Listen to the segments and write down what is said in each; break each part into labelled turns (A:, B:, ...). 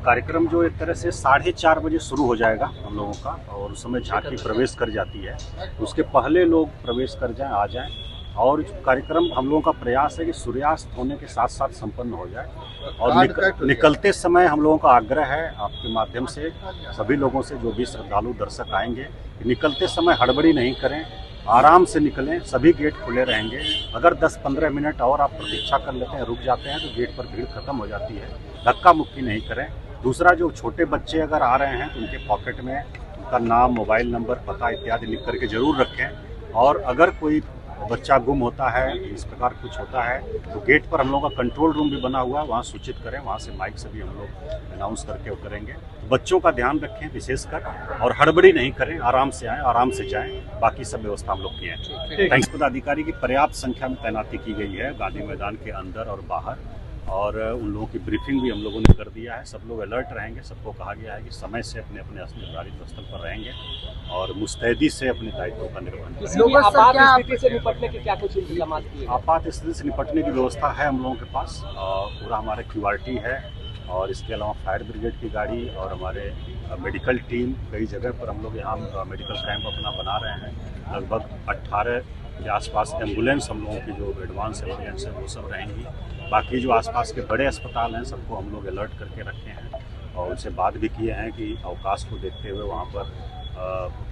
A: कार्यक्रम जो एक तरह से 4:30 बजे शुरू हो जाएगा हम लोगों का, और उस समय झांकी प्रवेश कर जाती है। उसके पहले लोग प्रवेश कर जाएं, आ जाएं। और कार्यक्रम हम लोगों का प्रयास है कि सूर्यास्त होने के साथ साथ संपन्न हो जाए। और निकलते समय हम लोगों का आग्रह है आपके माध्यम से सभी लोगों से, जो भी श्रद्धालु दर्शक आएंगे, निकलते समय हड़बड़ी नहीं करें, आराम से निकलें। सभी गेट खुले रहेंगे। अगर 10-15 मिनट और आप प्रतीक्षा कर लेते हैं, रुक जाते हैं, तो गेट पर भीड़ खत्म हो जाती है। धक्का मुक्की नहीं करें। दूसरा, जो छोटे बच्चे अगर आ रहे हैं तो उनके पॉकेट में उनका नाम, मोबाइल नंबर, पता इत्यादि लिख करके ज़रूर रखें। और अगर कोई बच्चा गुम होता है, इस प्रकार कुछ होता है, तो गेट पर हम लोगों का कंट्रोल रूम भी बना हुआ है, वहाँ सूचित करें। वहाँ से माइक से भी हम लोग अनाउंस करके वो करेंगे। बच्चों का ध्यान रखें विशेषकर, और हड़बड़ी नहीं करें, आराम से आएँ, आराम से जाएँ। बाकी सब व्यवस्था हम लोग किए हैं। थैंक्स। पदाधिकारी की पर्याप्त संख्या में तैनाती की गई है गांधी मैदान के अंदर और बाहर, और उन लोगों की ब्रीफिंग भी हम लोगों ने कर दिया है। सब लोग अलर्ट रहेंगे। सबको कहा गया है कि समय से अपने अपने निर्धारित स्थल पर रहेंगे और मुस्तैदी से अपने दायित्वों का निर्वहन करेंगे।
B: आपात स्थिति से निपटने के क्या कुछ इंतजाम किए?
A: आपात स्थिति से निपटने की व्यवस्था है हम लोगों के पास। पूरा हमारा QRT है, और इसके अलावा फायर ब्रिगेड की गाड़ी और हमारे मेडिकल टीम, कई जगह पर हम लोग यहाँ मेडिकल कैंप अपना बना रहे हैं। लगभग 18 के आसपास एम्बुलेंस हम लोगों की जो एडवांस एम्बुलेंस है वो सब रहेंगी। बाकी जो आसपास के बड़े अस्पताल हैं सबको हम लोग अलर्ट करके रखे हैं, और उनसे बात भी किए हैं कि अवकाश को देखते हुए वहाँ पर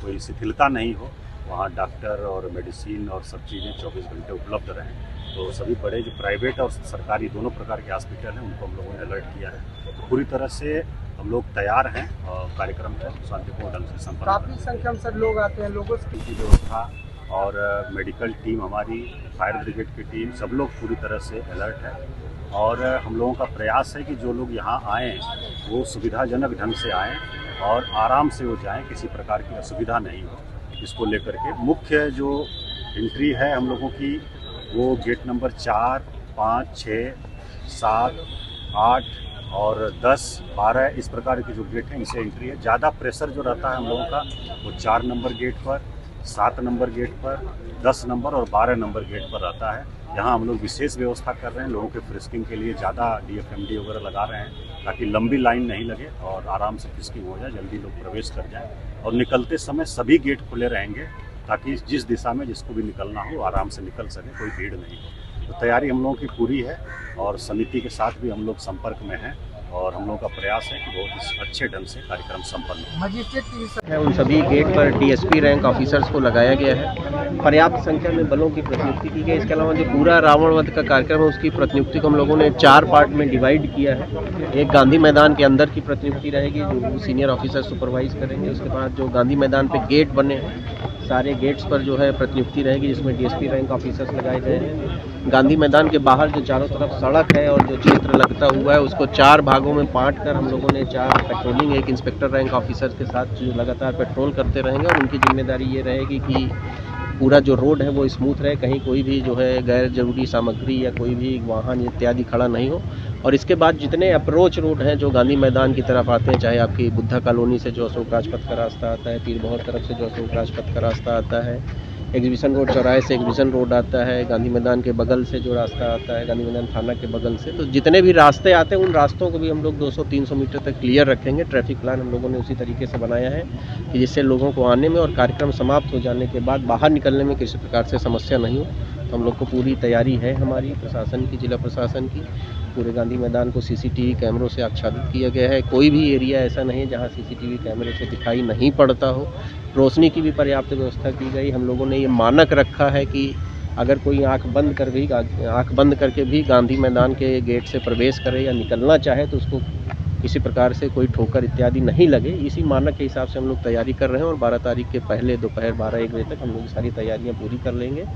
A: कोई शिथिलता नहीं हो, वहाँ डॉक्टर और मेडिसिन और सब चीज़ें 24 घंटे उपलब्ध रहें। तो सभी बड़े जो प्राइवेट और सरकारी दोनों प्रकार के हॉस्पिटल हैं उनको हम लोगों ने अलर्ट किया है। तो पूरी तरह से हम लोग तैयार हैं और कार्यक्रम को शांतिपूर्ण ढंग से संपन्न।
B: काफ़ी संख्या में सर लोग आते हैं, लोगों
A: की व्यवस्था और मेडिकल टीम हमारी, फायर ब्रिगेड की टीम, सब लोग पूरी तरह से अलर्ट है। और हम लोगों का प्रयास है कि जो लोग यहाँ आएँ वो सुविधाजनक ढंग से आएँ और आराम से वो जाएँ, किसी प्रकार की असुविधा नहीं हो। इसको लेकर के मुख्य जो एंट्री है हम लोगों की, वो गेट नंबर 4, 5, 6, 7, 8 और 10, 12 इस प्रकार की जो गेट हैं इनसे एंट्री है। ज़्यादा प्रेशर जो रहता है हम लोगों का वो 4 नंबर गेट पर, 7 नंबर गेट पर, 10 नंबर और 12 नंबर गेट पर रहता है। यहाँ हम लोग विशेष व्यवस्था कर रहे हैं। लोगों के फ्रिस्किंग के लिए ज़्यादा DFMD वगैरह लगा रहे हैं ताकि लंबी लाइन नहीं लगे और आराम से फ्रिस्किंग हो जाए, जल्दी लोग प्रवेश कर जाएँ। और निकलते समय सभी गेट खुले रहेंगे ताकि जिस दिशा में जिसको भी निकलना हो आराम से निकल सके, कोई भीड़ नहीं हो। तो तैयारी हम लोगों की पूरी है, और समिति के साथ भी हम लोग संपर्क में हैं, और हम लोगों का प्रयास है कि बहुत अच्छे ढंग से कार्यक्रम संपन्न
B: हो। उन सभी गेट पर DSP रैंक ऑफिसर्स को लगाया गया है। पर्याप्त संख्या में बलों की प्रतिनियुक्ति की गई। इसके अलावा जो पूरा रावण वध का कार्यक्रम है उसकी प्रतिनियुक्ति को हम लोगों ने 4 पार्ट में डिवाइड किया है। एक गांधी मैदान के अंदर की प्रतिनियुक्ति रहेगी जो सीनियर ऑफिसर सुपरवाइज करेंगे। उसके बाद जो गांधी मैदान पे गेट बने हैं सारे गेट्स पर जो है प्रतिनियुक्ति रहेगी, जिसमें DSP रैंक ऑफिसर्स लगाए गए हैं। गांधी मैदान के बाहर जो चारों तरफ सड़क है और जो क्षेत्र लगता हुआ है उसको 4 भागों में बांट कर हम लोगों ने 4 पेट्रोलिंग, एक इंस्पेक्टर रैंक ऑफिसर के साथ जो लगातार पेट्रोल करते रहेंगे, और उनकी जिम्मेदारी ये रहेगी कि पूरा जो रोड है वो स्मूथ रहे, कहीं कोई भी जो है गैर जरूरी सामग्री या कोई भी वाहन इत्यादि खड़ा नहीं हो। और इसके बाद जितने अप्रोच रोड हैं जो गांधी मैदान की तरफ आते हैं, चाहे आपकी बुद्धा कॉलोनी से जो अशोक राजपथ का रास्ता आता है, पीर बहुत तरफ से जो अशोक राजपथ का रास्ता आता है, एग्जीबिशन रोड चौराहे से एग्जीबिशन रोड आता है, गांधी मैदान के बगल से जो रास्ता आता है, गांधी मैदान थाना के बगल से, तो जितने भी रास्ते आते हैं उन रास्तों को भी हम लोग 200-300 मीटर तक क्लियर रखेंगे। ट्रैफिक प्लान हम लोगों ने उसी तरीके से बनाया है कि जिससे लोगों को आने में और कार्यक्रम समाप्त हो जाने के बाद बाहर निकलने में किसी प्रकार से समस्या नहीं हो। तो हम लोग को पूरी तैयारी है हमारी प्रशासन की, जिला प्रशासन की। पूरे गांधी मैदान को CCTV कैमरों से आच्छादित किया गया है। कोई भी एरिया ऐसा नहीं है जहां CCTV कैमरे से दिखाई नहीं पड़ता हो। रोशनी की भी पर्याप्त व्यवस्था की गई। हम लोगों ने ये मानक रखा है कि अगर कोई आंख बंद करके भी गांधी मैदान के गेट से प्रवेश करे या निकलना चाहे तो उसको किसी प्रकार से कोई ठोकर इत्यादि नहीं लगे। इसी मानक के हिसाब से हम लोग तैयारी कर रहे हैं, और 12 तारीख के पहले दोपहर 12-1 बजे तक हम लोग सारी तैयारियाँ पूरी कर लेंगे।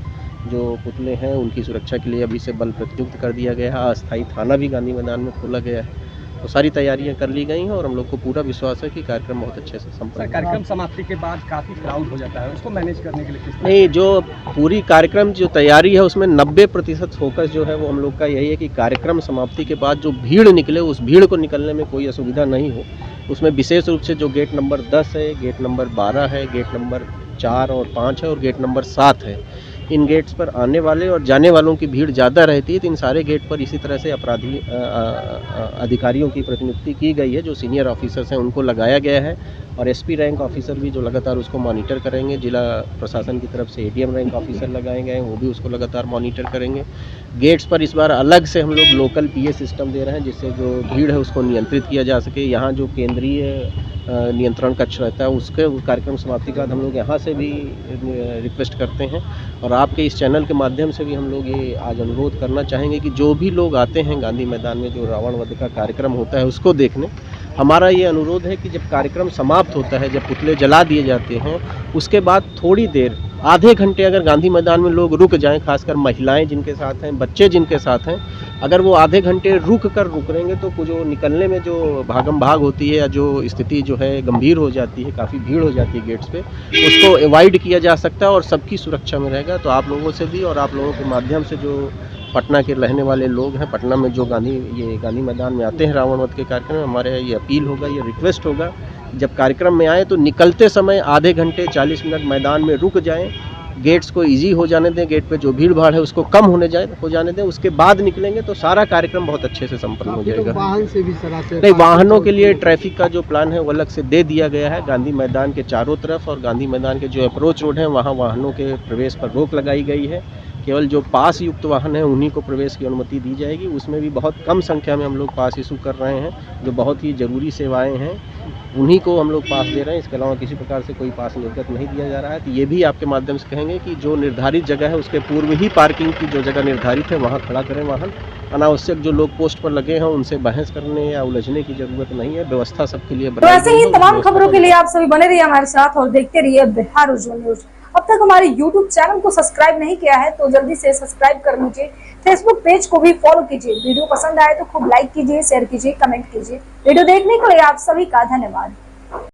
B: जो पुतले हैं उनकी सुरक्षा के लिए अभी से बल प्रतियुक्त कर दिया गया है। अस्थायी थाना भी गांधी मैदान में खोला गया है। तो सारी तैयारियां कर ली गई हैं, और हम लोग को पूरा विश्वास है कि कार्यक्रम बहुत अच्छे से संपन्न।
C: कार्यक्रम समाप्ति के बाद काफ़ी क्राउड हो जाता है, उसको मैनेज करने के लिए किस तरह?
B: नहीं, जो पूरी कार्यक्रम जो तैयारी है उसमें 90% फोकस जो है वो हम लोग का यही है कि कार्यक्रम समाप्ति के बाद जो भीड़ निकले उस भीड़ को निकलने में कोई असुविधा नहीं हो। उसमें विशेष रूप से जो गेट नंबर 10 है, गेट नंबर 12 है, गेट नंबर 4 और 5 है और गेट नंबर 7 है, इन गेट्स पर आने वाले और जाने वालों की भीड़ ज़्यादा रहती है, तो इन सारे गेट पर इसी तरह से अपराधी अधिकारियों की प्रतिनियुक्ति की गई है। जो सीनियर ऑफिसर्स हैं उनको लगाया गया है और एसपी रैंक ऑफिसर भी जो लगातार उसको मॉनिटर करेंगे। जिला प्रशासन की तरफ से एडीएम रैंक ऑफिसर लगाए गए हैं, वो भी उसको लगातार मॉनिटर करेंगे। गेट्स पर इस बार अलग से हम लोग लोकल पीए सिस्टम दे रहे हैं, जिससे जो भीड़ है उसको नियंत्रित किया जा सके। यहाँ जो केंद्रीय नियंत्रण कक्ष रहता है उसके कार्यक्रम समाप्ति के बाद हम लोग यहाँ से भी रिक्वेस्ट करते हैं और आपके इस चैनल के माध्यम से भी हम लोग ये आज अनुरोध करना चाहेंगे कि जो भी लोग आते हैं गांधी मैदान में जो रावण वध का कार्यक्रम होता है उसको देखने, हमारा ये अनुरोध है कि जब कार्यक्रम समाप्त होता है, जब पुतले जला दिए जाते हैं, उसके बाद थोड़ी देर आधे घंटे अगर गांधी मैदान में लोग रुक जाएं, खासकर महिलाएं जिनके साथ हैं, बच्चे जिनके साथ हैं, अगर वो आधे घंटे रुक रहेंगे तो जो निकलने में जो भागम भाग होती है या जो स्थिति जो है गंभीर हो जाती है, काफ़ी भीड़ हो जाती है गेट्स पे, उसको अवॉइड किया जा सकता है और सबकी सुरक्षा में रहेगा। तो आप लोगों से भी और आप लोगों के माध्यम से जो पटना के रहने वाले लोग हैं, पटना में जो गांधी मैदान में आते हैं रावण वध के कार्यक्रम में, हमारे ये अपील होगा, ये रिक्वेस्ट होगा, जब कार्यक्रम में आए तो निकलते समय आधे घंटे 40 मिनट मैदान में रुक जाएं, गेट्स को इजी हो जाने दें, गेट पे जो भीड़ भाड़ है उसको कम हो जाने दें, उसके बाद निकलेंगे तो सारा कार्यक्रम बहुत अच्छे से संपन्न हो जाएगा।
C: तो वाहन से भी
B: नहीं, वाहनों के लिए ट्रैफिक का जो प्लान है वो अलग से दे दिया गया है। गांधी मैदान के चारों तरफ और गांधी मैदान के जो अप्रोच रोड है वहाँ वाहनों के प्रवेश पर रोक लगाई गई है। केवल जो पास युक्त वाहन है उन्हीं को प्रवेश की अनुमति दी जाएगी। उसमें भी बहुत कम संख्या में हम लोग पास इशू कर रहे हैं, जो बहुत ही ज़रूरी सेवाएं हैं उन्हीं को हम लोग पास दे रहे हैं। इसके अलावा किसी प्रकार से कोई पास निर्गत नहीं दिया जा रहा है। तो ये भी आपके माध्यम से कहेंगे कि जो निर्धारित जगह है उसके पूर्व ही पार्किंग की जो जगह निर्धारित है वहाँ खड़ा करें वाहन। अनावश्यक जो लोग पोस्ट पर लगे हैं उनसे बहस करने या उलझने की जरूरत नहीं है, व्यवस्था सबके लिए
D: तो ऐसे ही तमाम खबरों के लिए आप सभी बने रहिए हमारे साथ और देखते रहिए बिहार उज्जवल न्यूज। अब तक हमारे YouTube चैनल को सब्सक्राइब नहीं किया है तो जल्दी से सब्सक्राइब कर लीजिए। फेसबुक पेज को भी फॉलो कीजिए। वीडियो पसंद आए तो खूब लाइक कीजिए, शेयर कीजिए, कमेंट कीजिए। वीडियो देखने के लिए आप सभी का धन्यवाद।